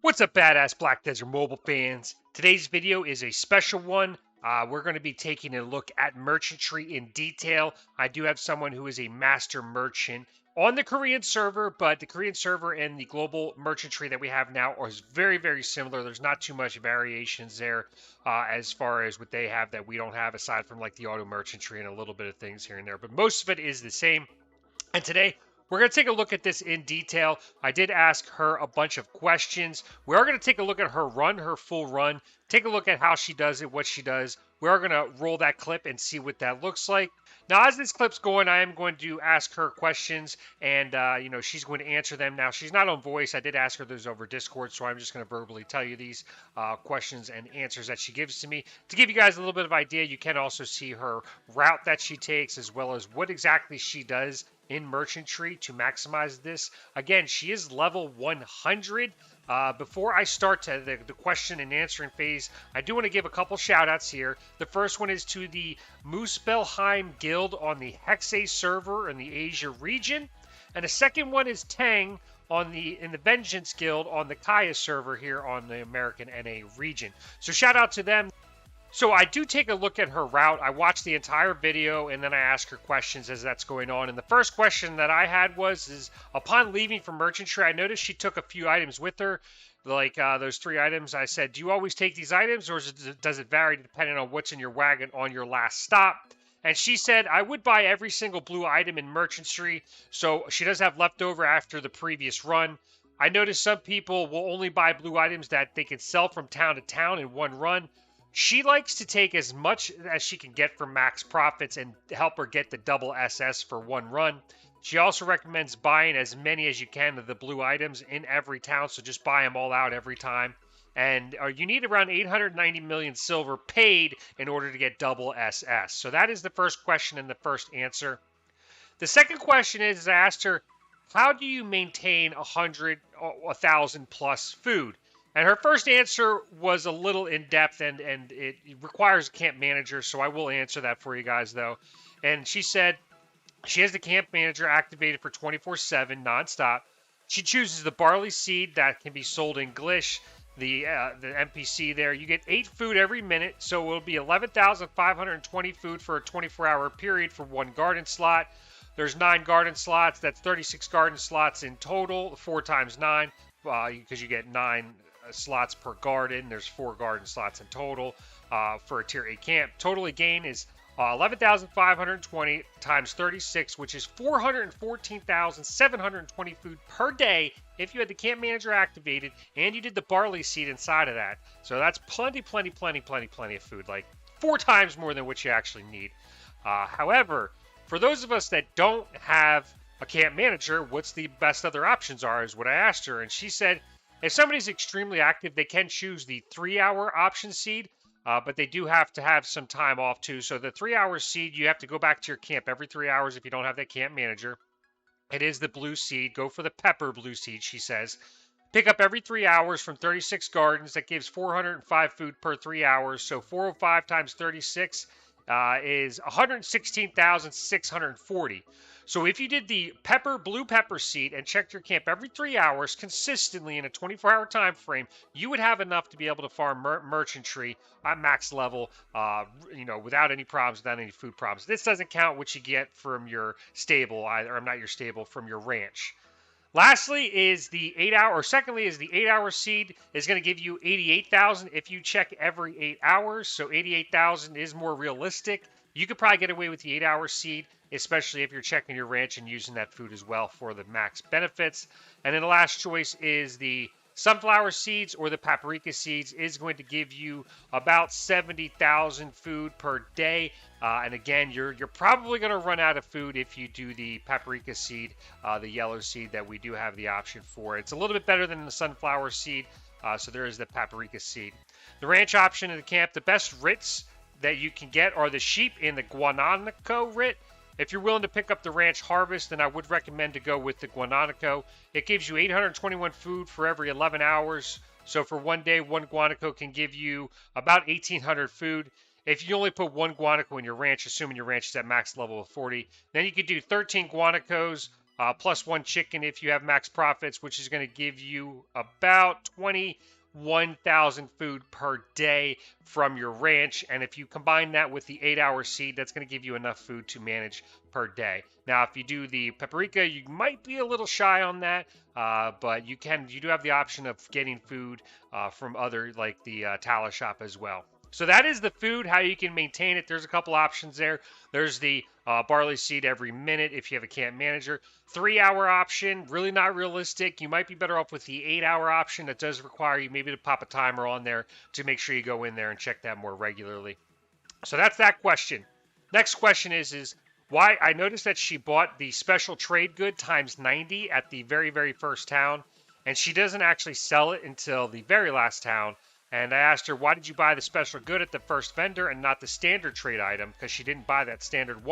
What's up, badass Black Desert Mobile fans? Today's video is a special one. We're going to be taking a look at merchantry in detail. I do have someone who is a master merchant on the Korean server, but the Korean server and the global merchantry that we have now are very, very similar. There's not too much variations there as far as what they have that we don't have, aside from like the auto merchantry and a little bit of things here and there. But most of it is the same. And today, we're going to take a look at this in detail. I did ask her a bunch of questions. We are going to take a look at her run, her full run, take a look at how she does it, what she does. We are going to roll that clip and see what that looks like. Now, as this clip's going, I am going to ask her questions, and she's going to answer them. Now, she's not on voice. I did ask her those over Discord, so I'm just going to verbally tell you these questions and answers that she gives to me. To give you guys a little bit of idea, you can also see her route that she takes, as well as what exactly she does in merchantry to maximize this. Again, she is level 100. Before I start to the question and answering phase, I do want to give a couple shout outs here. The first one is to the Muspelheim guild on the Hexe server in the Asia region. And the second one is Teng in the Vengeance guild on the Kaia server here on the American NA region. So shout out to them. So I do take a look at her route. I watch the entire video and then I ask her questions as that's going on. And the first question that I had is upon leaving from merchantry, I noticed she took a few items with her, like those 3 items. I said, do you always take these items, or does it vary depending on what's in your wagon on your last stop? And she said, I would buy every single blue item in merchantry, so she does have leftover after the previous run. I noticed some people will only buy blue items that they can sell from town to town in one run. She likes to take as much as she can get for max profits and help her get the double SS for one run. She also recommends buying as many as you can of the blue items in every town, so just buy them all out every time. And you need around 890 million silver paid in order to get double SS. So that is the first question and the first answer. The second question is I asked her, how do you maintain 1,000 plus food? And her first answer was a little in-depth, and it requires a camp manager, so I will answer that for you guys, though. And she said she has the camp manager activated for 24/7, nonstop. She chooses the barley seed that can be sold in Glish, the NPC there. You get 8 food every minute, so it will be 11,520 food for a 24-hour period for 1 garden slot. There's 9 garden slots. That's 36 garden slots in total, 4 times 9, because you get 9 slots per garden. There's 4 garden slots in total for a tier 8 camp. Total gain is 11,520 times 36, which is 414,720 food per day if you had the camp manager activated and you did the barley seed inside of that. So that's plenty of food, like 4 times more than what you actually need. However, for those of us that don't have a camp manager, what's the best other options are is what I asked her, and she said if somebody's extremely active, they can choose the 3-hour option seed, but they do have to have some time off too. So the 3-hour seed, you have to go back to your camp every 3 hours if you don't have that camp manager. It is the blue seed. Go for the pepper blue seed, she says. Pick up every 3 hours from 36 gardens. That gives 405 food per 3 hours. So 405 times 36 is 116,640. So if you did the blue pepper seed and checked your camp every 3 hours consistently in a 24-hour time frame, you would have enough to be able to farm merchantry at max level, without any problems, without any food problems. This doesn't count what you get from your stable, or not your stable, from your ranch. Lastly is the 8-hour, or secondly is the 8-hour seed is going to give you 88,000 if you check every 8 hours. So 88,000 is more realistic. You could probably get away with the 8-hour seed, especially if you're checking your ranch and using that food as well for the max benefits. And then the last choice is the sunflower seeds or the paprika seeds is going to give you about 70,000 food per day. And again, you're probably going to run out of food if you do the paprika seed, the yellow seed that we do have the option for. It's a little bit better than the sunflower seed, so there is the paprika seed. The ranch option in the camp, the best writs that you can get are the sheep in the guananico writ. If you're willing to pick up the ranch harvest, then I would recommend to go with the guananico. It gives you 821 food for every 11 hours. So for one day, 1 guanaco can give you about 1,800 food. If you only put 1 guanaco in your ranch, assuming your ranch is at max level of 40, then you could do 13 guanacos plus 1 chicken if you have max profits, which is going to give you about 21,000 food per day from your ranch. And if you combine that with the 8-hour seed, that's going to give you enough food to manage per day. Now, if you do the paprika, you might be a little shy on that, but you do have the option of getting food from other, like the Tala shop as well. So that is the food, how you can maintain it. There's a couple options there. There's the barley seed every minute if you have a camp manager. 3-hour option, really not realistic. You might be better off with the 8-hour option. That does require you maybe to pop a timer on there to make sure you go in there and check that more regularly. So that's that question. Next question is why I noticed that she bought the special trade good times 90 at the very, very first town, and she doesn't actually sell it until the very last town. And I asked her, why did you buy the special good at the first vendor and not the standard trade item? Because she didn't buy that standard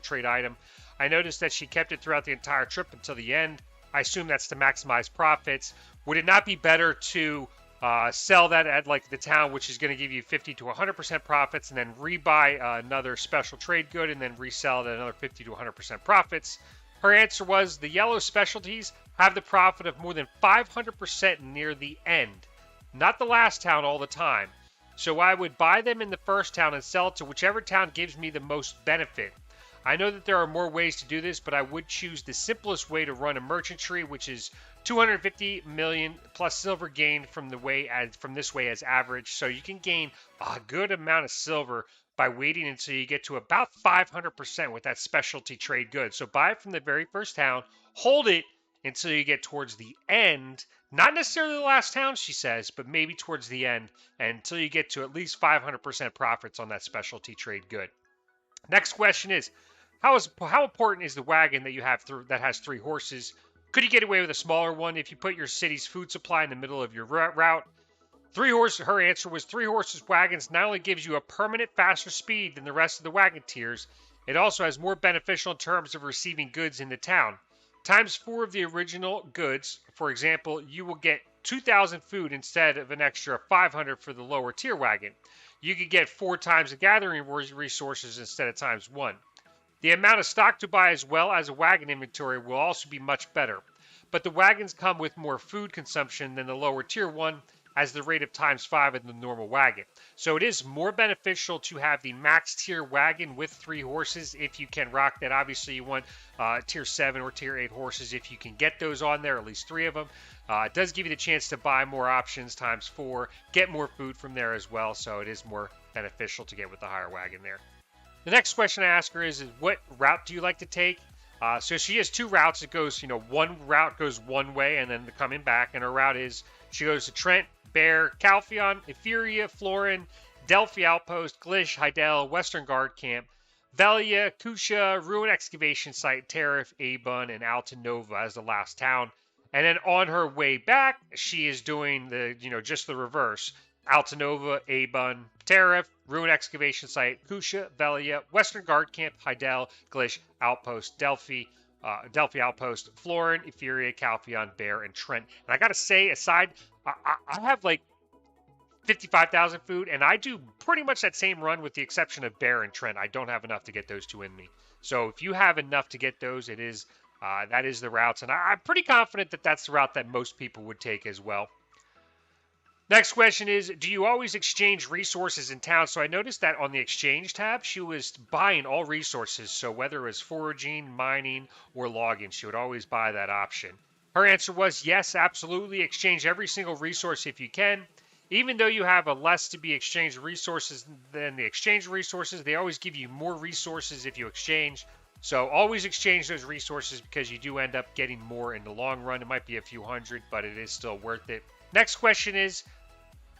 trade item. I noticed that she kept it throughout the entire trip until the end. I assume that's to maximize profits. Would it not be better to sell that at like the town, which is going to give you 50 to 100% profits, and then rebuy another special trade good and then resell it at another 50 to 100% profits? Her answer was the yellow specialties have the profit of more than 500% near the end. Not the last town all the time. So I would buy them in the first town and sell it to whichever town gives me the most benefit. I know that there are more ways to do this, but I would choose the simplest way to run a merchant tree, which is 250 million plus silver gained from this way as average. So you can gain a good amount of silver by waiting until you get to about 500% with that specialty trade good. So buy it from the very first town, hold it until you get towards the end. Not necessarily the last town, she says, but maybe towards the end, and until you get to at least 500% profits on that specialty trade good. Next question is, how important is the wagon that you have that has 3 horses? Could you get away with a smaller one if you put your city's food supply in the middle of your route? 3 horses. Her answer was 3 horses wagons not only gives you a permanent faster speed than the rest of the wagon tiers, it also has more beneficial in terms of receiving goods in the town. Times 4 of the original goods, for example, you will get 2,000 food instead of an extra 500 for the lower tier wagon. You could get 4 times the gathering resources instead of times 1. The amount of stock to buy as well as a wagon inventory will also be much better. But the wagons come with more food consumption than the lower tier one, as the rate of times 5 in the normal wagon. So it is more beneficial to have the max tier wagon with 3 horses if you can rock that. Obviously, you want tier 7 or tier 8 horses if you can get those on there, at least 3 of them. It does give you the chance to buy more options times 4, get more food from there as well. So it is more beneficial to get with the higher wagon there. The next question I ask her is what route do you like to take? So she has 2 routes. It goes, one route goes one way and then coming back. And her route is she goes to Trent, Bear, Calpheon, Etheria, Florin, Delphi Outpost, Glish, Hydel, Western Guard Camp, Velia, Kusha, Ruin Excavation Site, Tariff, Abun, and Altanova as the last town. And then on her way back, she is doing the, just the reverse. Altanova, Abun, Tariff, Ruin Excavation Site, Kusha, Velia, Western Guard Camp, Hydel, Glish, Outpost, Delphi Outpost, Florin, Etheria, Calpheon, Bear, and Trent. And I gotta say, aside, I have like 55,000 food, and I do pretty much that same run with the exception of Bear and Trent. I don't have enough to get those 2 in me. So if you have enough to get those, that is the routes, and I'm pretty confident that that's the route that most people would take as well. Next question is, do you always exchange resources in town? So I noticed that on the exchange tab, she was buying all resources. So whether it was foraging, mining, or logging, she would always buy that option. Her answer was yes, absolutely. Exchange every single resource if you can. Even though you have a less to be exchanged resources than the exchange resources, they always give you more resources if you exchange. So always exchange those resources because you do end up getting more in the long run. It might be a few hundred, but it is still worth it. Next question is,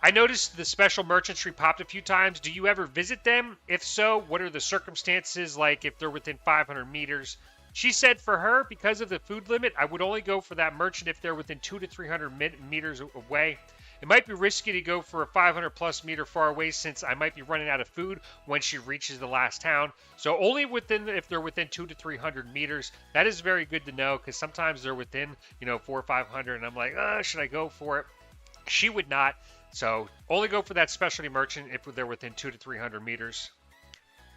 I noticed the special merchantry popped a few times. Do you ever visit them? If so, what are the circumstances like if they're within 500 meters? She said for her, because of the food limit, I would only go for that merchant if they're within 200 to 300 meters away. It might be risky to go for a 500 plus meter far away since I might be running out of food when she reaches the last town. So only if they're within 200 to 300 meters. That is very good to know because sometimes they're within, 400 or 500 and I'm like, should I go for it? She would not. So only go for that specialty merchant if they're within 200 to 300 meters.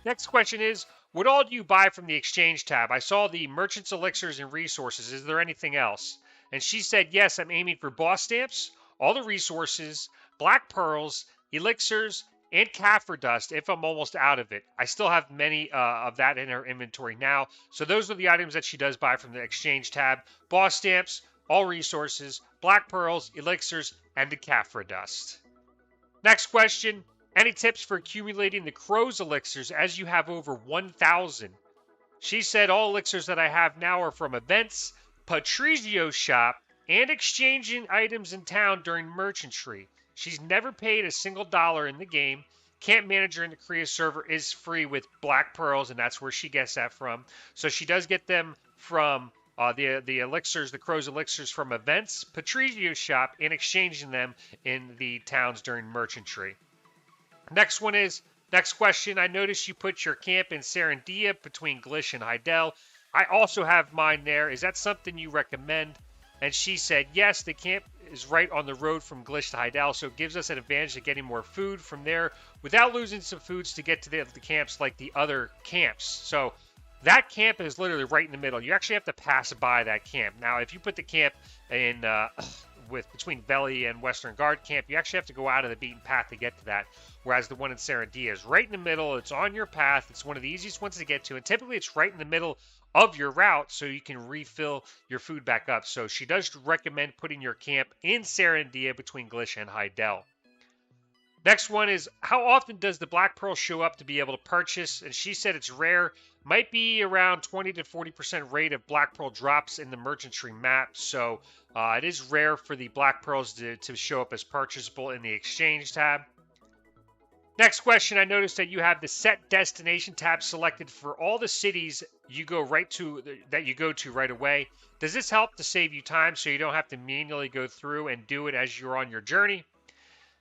Next question is, What all do you buy from the exchange tab? I saw the merchants, elixirs, and resources. Is there anything else? And she said, yes, I'm aiming for boss stamps, all the resources, black pearls, elixirs, and kaffir dust if I'm almost out of it. I still have many of that in her inventory now. So those are the items that she does buy from the exchange tab. Boss stamps, all resources, black pearls, elixirs, and the kaffir dust. Next question. Any tips for accumulating the crow's elixirs as you have over 1,000? She said all elixirs that I have now are from events, Patrizio's shop, and exchanging items in town during merchantry. She's never paid a single dollar in the game. Camp manager in the Korea server is free with black pearls, and that's where she gets that from. So she does get them from the elixirs, the crow's elixirs from events, Patrizio's shop, and exchanging them in the towns during merchantry. Next question. I noticed you put your camp in Serendia between Glish and Heidel. I also have mine there. Is that something you recommend? And she said, yes, the camp is right on the road from Glish to Heidel, so it gives us an advantage of getting more food from there without losing some foods to get to the camps like the other camps. So that camp is literally right in the middle. You actually have to pass by that camp. Now, if you put the camp in between Veli and Western Guard camp, you actually have to go out of the beaten path to get to that. Whereas the one in Serendia is right in the middle. It's on your path. It's one of the easiest ones to get to. And typically it's right in the middle of your route so you can refill your food back up. So she does recommend putting your camp in Serendia between Glish and Heidel. Next one is, how often does the Black Pearl show up to be able to purchase? And she said it's rare. Might be around 20 to 40% rate of Black Pearl drops in the merchantry map. So it is rare for the Black Pearls to show up as purchasable in the exchange tab. Next question, I noticed that you have the set destination tab selected for all the cities you go to right away. Does this help to save you time so you don't have to manually go through and do it as you're on your journey?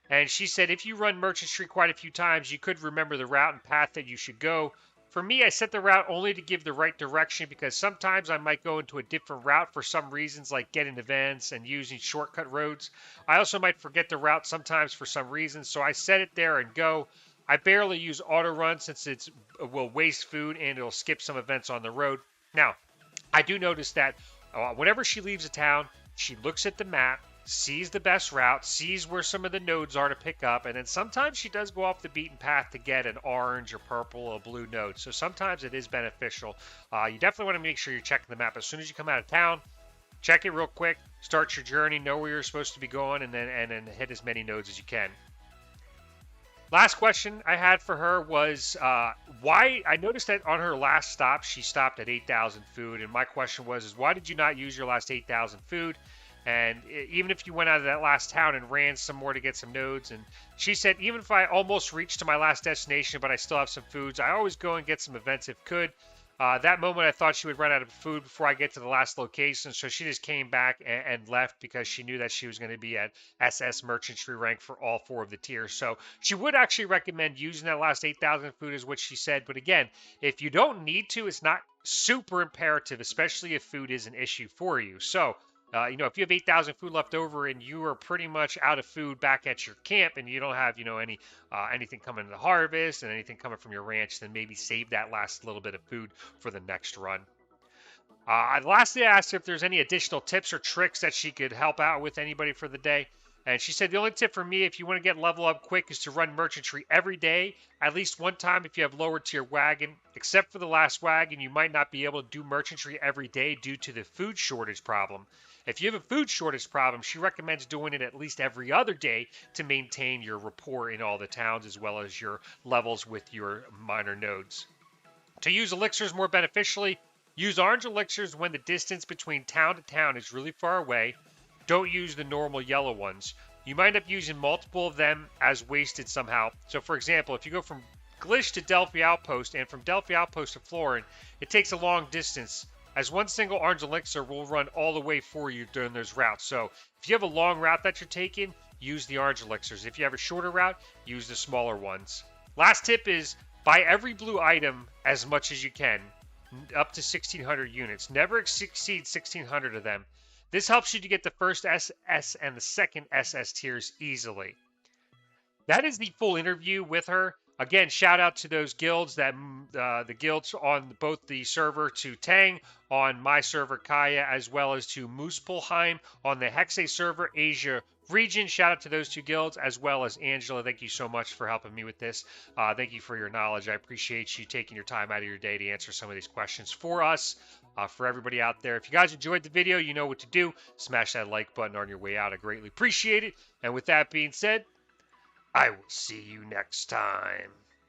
And she said, if you run merchantry quite a few times, you could remember the route and path that you should go. For me, I set the route only to give the right direction because sometimes I might go into a different route for some reasons, like getting events and using shortcut roads. I also might forget the route sometimes for some reasons, so I set it there and go. I barely use auto run since it will waste food and it'll skip some events on the road. Now, I do notice that whenever she leaves a town, she looks at the map, sees the best route, sees where some of the nodes are to pick up, and then sometimes she does go off the beaten path to get an orange or purple or blue node. So sometimes it is beneficial. You definitely want to make sure you're checking the map as soon as you come out of town. Check it real quick, start your journey, know where you're supposed to be going, and then hit as many nodes as you can. Last question I had for her was why. I noticed that on her last stop, she stopped at 8,000 food, and my question was, why did you not use your last 8,000 food? And even if you went out of that last town and ran some more to get some nodes, and she said, even if I almost reached to my last destination, but I still have some foods, I always go and get some events if could. That moment, I thought she would run out of food before I get to the last location, so she just came back and left because she knew that she was going to be at SS Merchantry rank for all 4 of the tiers. So she would actually recommend using that last 8,000 food is what she said. But again, if you don't need to, it's not super imperative, especially if food is an issue for you. So if you have 8,000 food left over and you are pretty much out of food back at your camp and you don't have, anything coming to the harvest and anything coming from your ranch, then maybe save that last little bit of food for the next run. Lastly, I asked her if there's any additional tips or tricks that she could help out with anybody for the day. And she said the only tip for me if you want to get level up quick is to run merchantry every day, at least one time if you have lower tier wagon. Except for the last wagon, you might not be able to do merchantry every day due to the food shortage problem. If you have a food shortage problem, she recommends doing it at least every other day to maintain your rapport in all the towns as well as your levels with your minor nodes. To use elixirs more beneficially, use orange elixirs when the distance between town to town is really far away. Don't use the normal yellow ones. You might end up using multiple of them as wasted somehow. So for example, if you go from Glish to Delphi Outpost and from Delphi Outpost to Florin, it takes a long distance, as one single orange elixir will run all the way for you during those routes. So if you have a long route that you're taking, use the orange elixirs. If you have a shorter route, use the smaller ones. Last tip is buy every blue item as much as you can, up to 1,600 units. Never exceed 1,600 of them. This helps you to get the first SS and the second SS tiers easily. That is the full interview with her. Again, shout out to those guilds that the guilds on both the server to Teng on my server Kaia, as well as to Muspelheim on the Hexe server Asia region. Shout out to those two guilds, as well as Angela. Thank you so much for helping me with this. Thank you for your knowledge. I appreciate you taking your time out of your day to answer some of these questions for us. For everybody out there, if you guys enjoyed the video, you know what to do. Smash that like button on your way out. I greatly appreciate it. And with that being said, I will see you next time.